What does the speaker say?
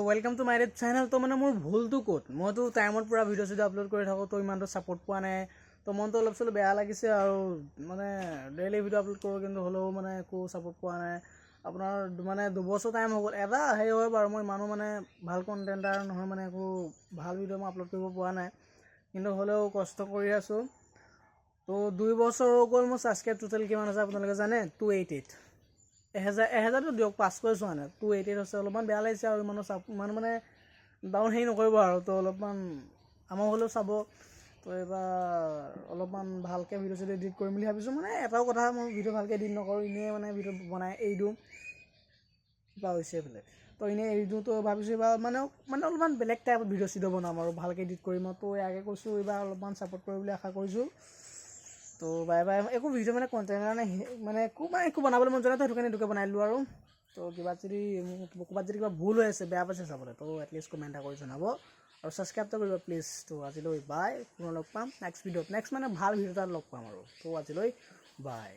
Welcome to my channel. तो मैं मोर भूलतो कत मैं तो टाइमर पूरा भिडिओ सीडिओ अपलोड कर थको तो इमान सपोर्ट पा ना तो मन तो अलग चलो बेया लगिसे और माने डेली भिडिओ अपलोड करो कि हलो माने को सपोर्ट पा ना अपना माने 2 बছৰ टाइम हो गल एदा हे হয় बार मैं मानु माने ভাল কন্টেন্টার নহয় माने को ভাল भिडिओ मैं अपलोड কৰিব পৰা নাই কিন্তু হলেও কষ্ট কৰি আছো। তো 2 বছৰ হৈ গল মোৰ সাবস্ক্রাইব টোটাল কিমান আছে আপোনালোকে জানে 288 1000 তো দিয়ক 500 চোৱা নাই 288 আছে। অলপমান বেয়া লাগিছে আৰু মানুহ মানে ডাউন হেৰি নকৰিব আৰু তো অলপমান আমাৰ হলেও চাব। তো এবাৰ অলপমান ভালকৈ ভিডিও চিডিও এডিট কৰিম বুলি ভাবিছোঁ। মানে এটাও কথা মই ভিডিও ভালকৈ এডিট নকৰোঁ, এনেই মানে ভিডিও বনাই এৰি দিওঁ কিবা হৈছে বোলে তো এনেই এৰি দিওঁ। তো ভাবিছোঁ এইবাৰ মানে অলপমান বেলেগ টাইপত ভিডিও চিডিও বনাম আৰু ভালকৈ এডিট কৰিম। তো আগে কৈছোঁ এইবাৰ অলপমান ছাপোৰ্ট কৰিব বুলি আশা কৰিছোঁ। তো বাই বাই। একো ভিডিও মানে কণ্টেণ্ট কাৰণে মানে একো বনাবলৈ মন যোৱা নাই তো সেইটো কাৰণে এইটোকে বনাই দিলোঁ আৰু। তো ক'ৰবাত যদি কিবা ভুল হৈ আছে বেয়া পাইছে চাবলৈ তো এটলিষ্ট কমেণ্ট এটা কৰি জনাব আৰু ছাবস্ক্ৰাইবটো কৰিব প্লিজ। তো আজিলৈ বাই, পুনৰ লগ পাম নেক্সট ভিডিঅ'ত। নেক্সট মানে ভাল ভিডিঅ' এটাত লগ পাম আৰু। তো আজিলৈ বাই।